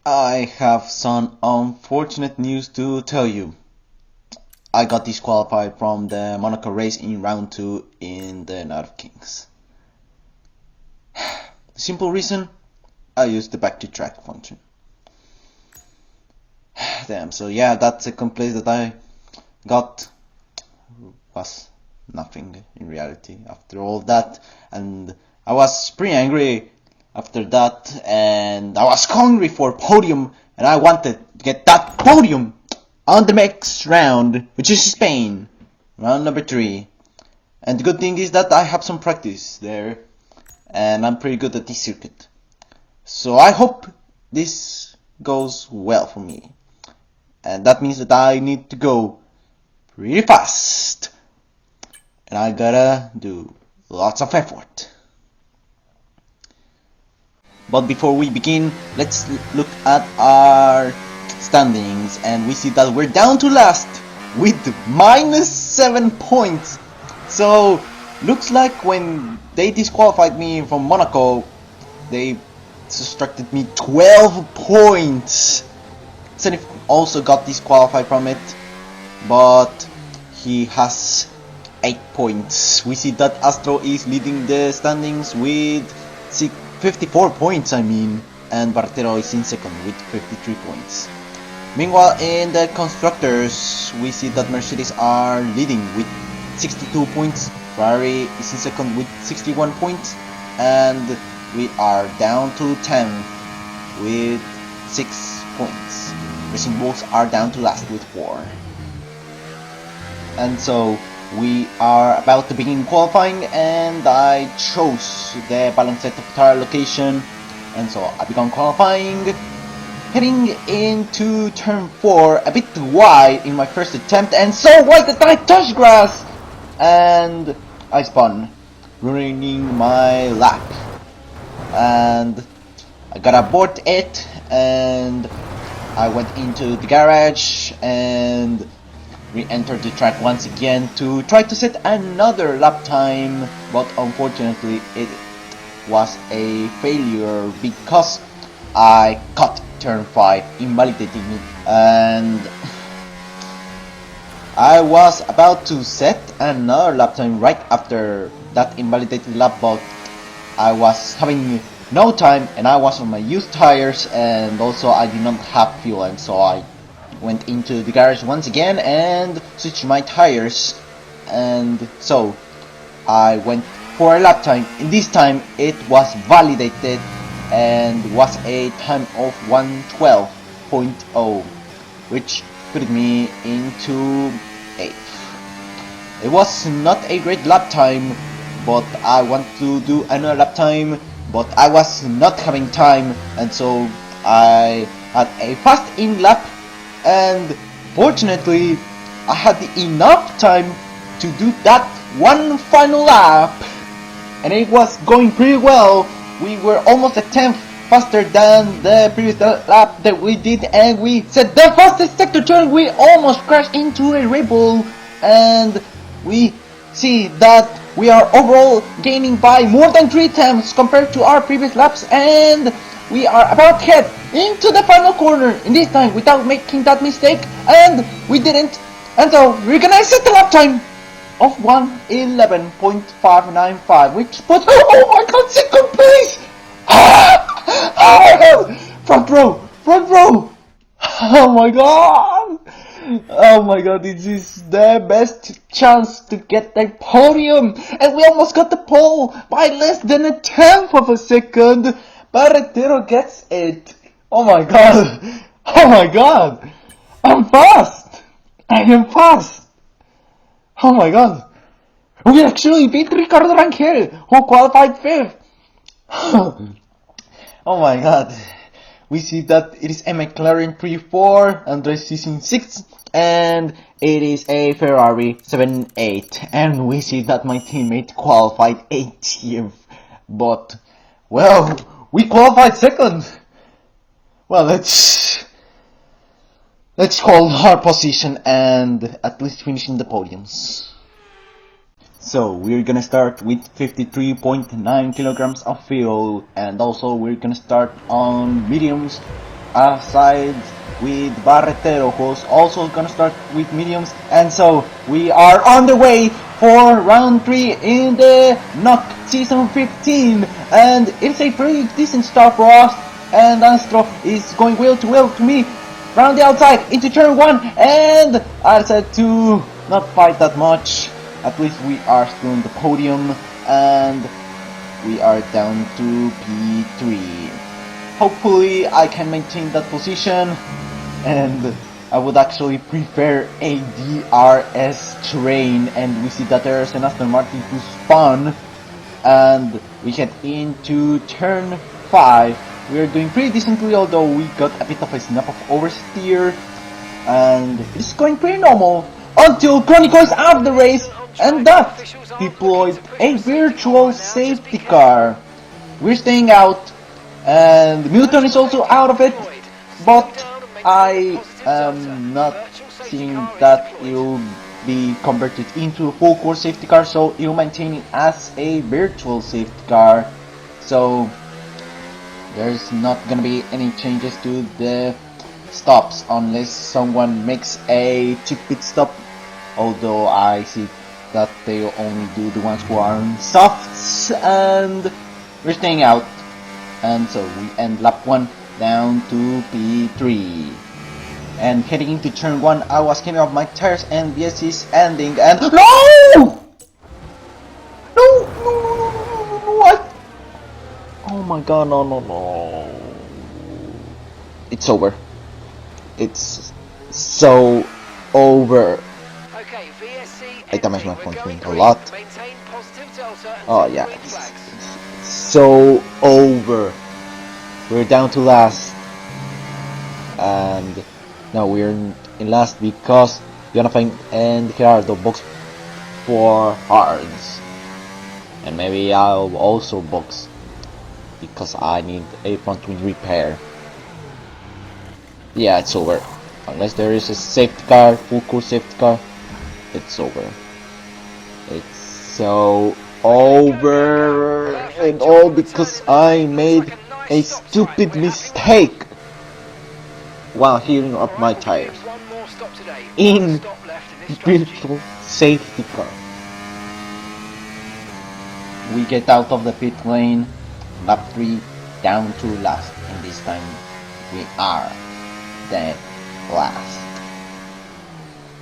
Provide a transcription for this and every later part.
I have some unfortunate news to tell you. I got disqualified from the Monaco race in round 2 in the Night of Kings. The simple reason, I used the back to track function. Damn, so yeah, that second place that I got was nothing in reality after all that, and I was pretty angry after that, and I was hungry for podium, and I wanted to get that podium on the next round, which is Spain, round number 3. And the good thing is that I have some practice there, and I'm pretty good at this circuit. So I hope this goes well for me. And that means that I need to go pretty fast. And I gotta do lots of effort. But before we begin, let's look at our standings, and we see that we're down to last with -7 points. So looks like when they disqualified me from Monaco, they subtracted me 12 points. Zenith also got disqualified from it, but he has 8 points. We see that Astro is leading the standings with 54 points, and Bartero is in second with 53 points. Meanwhile, in the constructors, we see that Mercedes are leading with 62 points, Ferrari is in second with 61 points, and we are down to 10th with 6 points. Racing Bulls are down to last with 4. And so we are about to begin qualifying, and I chose the balanced set of tire location, and so I began qualifying, heading into turn 4 a bit wide in my first attempt, and so wide that I touched grass, and I spun, ruining my lap, and I got aboard it, and I went into the garage and re-entered the track once again to try to set another lap time, but unfortunately it was a failure because I cut turn 5, invalidating it, and I was about to set another lap time right after that invalidated lap, but I was having no time, and I was on my used tires, and also I did not have fuel, and so I went into the garage once again and switched my tires, and so I went for a lap time, and this time it was validated and was a time of 1:12.0, which put me into 8th. It was not a great lap time, but I want to do another lap time, but I was not having time, and so I had a fast in lap, and fortunately I had enough time to do that one final lap, and it was going pretty well. We were almost a tenth faster than the previous lap that we did, and we set the fastest sector turn. We almost crashed into a Red Bull, and we see that we are overall gaining by more than 3 times compared to our previous laps, and we are about to head into the final corner, in this time without making that mistake, and we didn't, and so we're gonna set the lap time of 1:11.595, which puts, oh my god, second place! Oh my god! Front row! Front row! Oh my god! Oh my god, this is the best chance to get the podium! And we almost got the pole by less than 1/10 of a second! Barretero gets it! Oh my god! Oh my god! I'm fast! I am fast! Oh my god! We actually beat Ricardo Rangel, who qualified 5th! Oh my god. We see that it is a McLaren 3-4, Andres is in 6th, and it is a Ferrari 7-8, and we see that my teammate qualified 80th, but, well, we qualified 2nd. Well, let's hold our position and at least finish in the podiums. So we're gonna start with 53.9 kilograms of fuel, and also we're gonna start on mediums aside with Barretero, who's also gonna start with mediums. And so we are on the way for round 3 in the Knock Season 15, and it's a pretty decent start for us. And Astro is going wheel to me, round the outside into turn 1, and I decided to not fight that much. At least we are still on the podium, and we are down to P3. Hopefully I can maintain that position, and I would actually prefer a DRS train. And we see that there's an Aston Martin who spun, and we head into turn 5. We are doing pretty decently, although we got a bit of a snap of oversteer, and it's going pretty normal until Chronicle is out of the race, and that deployed a virtual safety car. We're staying out, and Milton is also out of it, but I am not seeing that it will be converted into a full course safety car, so it will maintain it as a virtual safety car. So there's not gonna be any changes to the stops unless someone makes a cheap pit stop, although I see that they only do the ones who are on softs, and we're staying out. And so we end lap 1 down to P3. And heading into turn 1, I was getting off my tires, and BS is ending, and no! What? Oh my god, no. It's over. It's so over. Okay, VSC, I damaged my point a lot. Oh yeah, it's so over. We're down to last, and now we're in last because Jonathan and Gerardo box for hards, and maybe I'll also box because I need a front wing repair. Yeah, it's over. Unless there is a safety car, full course safety car, it's over. It's so over, and all because I made a stupid mistake while heating up my tires in virtual safety car. We get out of the pit lane, lap 3, down to last, and this time we are dead last.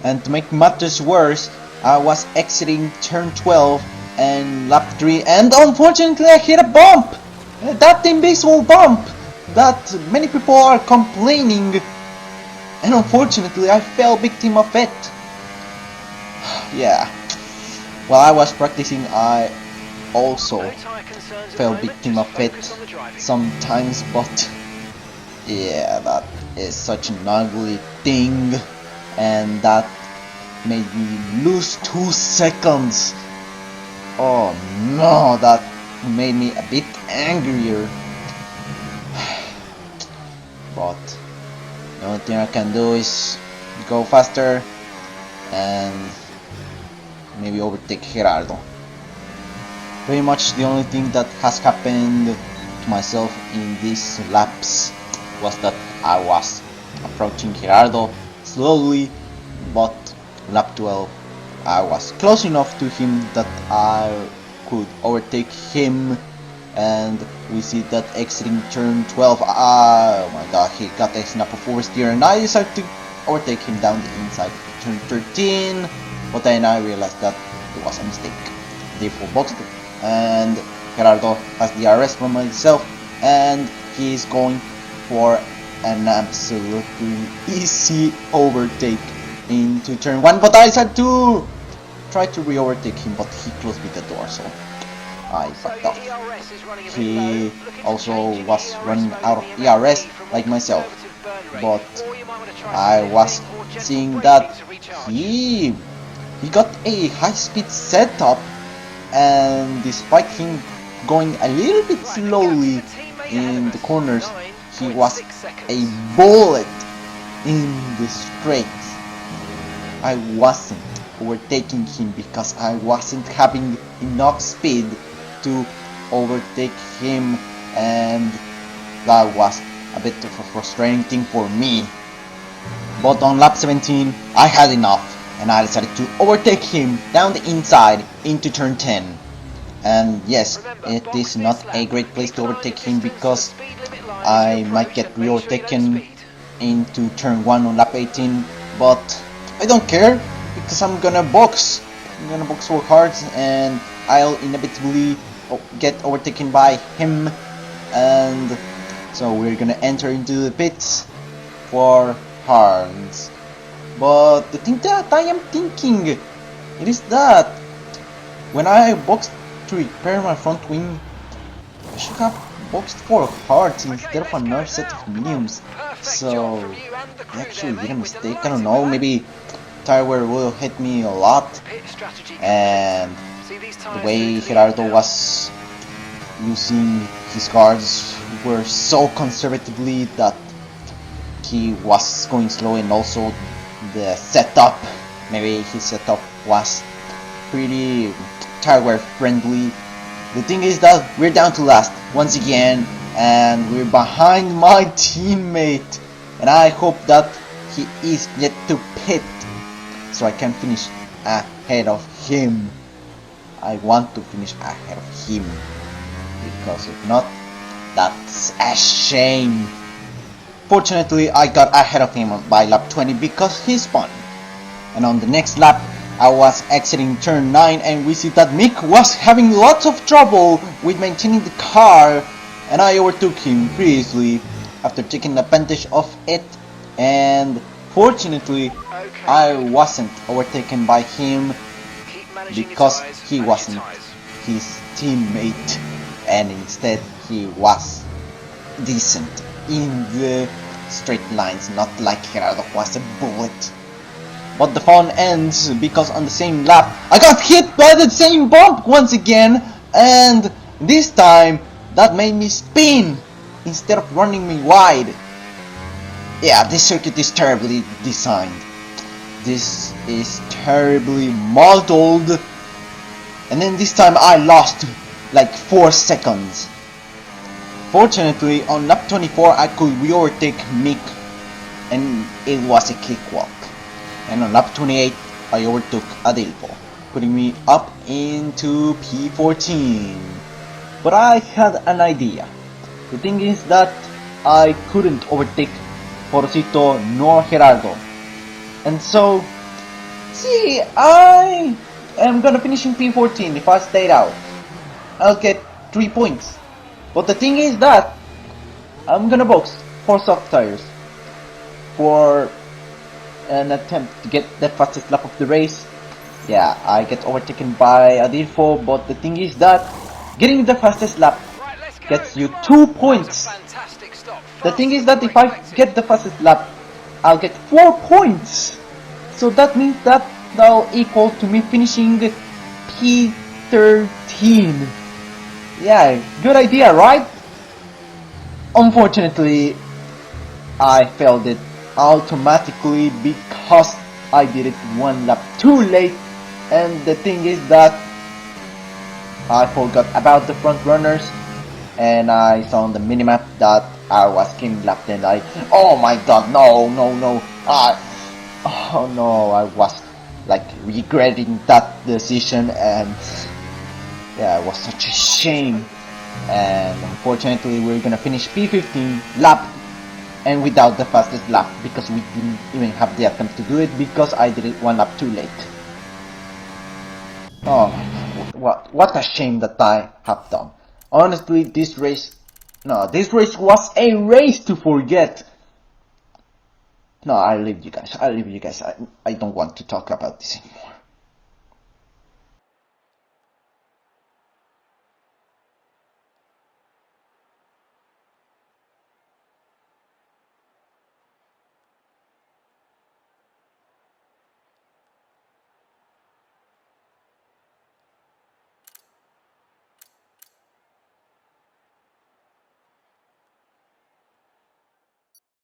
And to make matters worse, I was exiting turn 12 and lap 3, and unfortunately I hit a bump! That invisible bump that many people are complaining, and unfortunately I fell victim of it. Yeah, while I was practicing I also fell victim of it sometimes, but yeah, that is such an ugly thing, and that made me lose 2 seconds. Oh no, that made me a bit angrier. But the only thing I can do is go faster and maybe overtake Gerardo. Pretty much the only thing that has happened to myself in these laps was that I was approaching Gerardo slowly, but lap 12 I was close enough to him that I could overtake him, and we see that exiting turn 12, oh my god, he got a snap of oversteer, and I decided to overtake him down the inside turn 13, but then I realized that it was a mistake. Therefore boxed it, and Gerardo has the DRS from myself, and he's going for an absolutely easy overtake into turn 1, but I decided to try to re-overtake him, but he closed me the door, so I fucked up. He also was running out of ERS like myself, but I was seeing that he got a high-speed setup, and despite him going a little bit slowly in the corners, he was a bullet in the straights. I wasn't overtaking him because I wasn't having enough speed to overtake him, and that was a bit of a frustrating thing for me. But on lap 17, I had enough, and I decided to overtake him down the inside into turn 10. And yes, it is not a great place to overtake him because I might get re-overtaken into turn 1 on lap 18, but I don't care because I'm gonna box for hard, and I'll inevitably get overtaken by him. And so we're gonna enter into the pits for hards. But the thing that I am thinking, it is that when I boxed to repair my front wing, I should have boxed for hards instead of another set of mediums. So I actually did a mistake. I don't know, maybe tire wear will hit me a lot, and the way Gerardo was using his cards were so conservatively that he was going slow, and also the setup, maybe his setup was pretty tire wear friendly. The thing is that we're down to last once again, and we're behind my teammate, and I hope that he is yet to pit so I can finish ahead of him. I want to finish ahead of him, because if not, that's a shame. Fortunately, I got ahead of him by lap 20 because he spun. And on the next lap, I was exiting turn 9, and we see that Mick was having lots of trouble with maintaining the car, and I overtook him pretty easily after taking advantage of it. And fortunately, I wasn't overtaken by him because he wasn't his teammate, and instead he was decent in the straight lines, not like Gerardo was a bullet. But the fun ends because on the same lap I got hit by the same bump once again, and this time that made me spin instead of running me wide. Yeah, this circuit is terribly designed. This is terribly modeled. And then this time I lost like 4 seconds. Fortunately, on lap 24 I could re-overtake Mick, and it was a cakewalk. And on lap 28 I overtook Adilpo, putting me up into P14. But I had an idea. The thing is that I couldn't overtake Porcito nor Gerardo. And so, see, I am gonna finish in P14 if I stayed out. I'll get 3 points. But the thing is that I'm gonna box for soft tires for an attempt to get the fastest lap of the race. Yeah, I get overtaken by Adilfo, but the thing is that getting the fastest lap gets you 2 points. The thing is that if I get the fastest lap, I'll get 4 points. So that means that that'll equal to me finishing P13. Yeah, good idea, right? Unfortunately, I failed it automatically because I did it 1 lap too late, and the thing is that I forgot about the front runners, and I saw on the minimap that I was getting lapped, and oh my god, no, oh no, I was like regretting that decision, and yeah, it was such a shame. And unfortunately we're gonna finish P15 lap, and without the fastest lap, because we didn't even have the attempt to do it because I did it 1 lap too late. Oh, what a shame that I have done. Honestly, this race was a race to forget. No, I'll leave you guys. I don't want to talk about this anymore.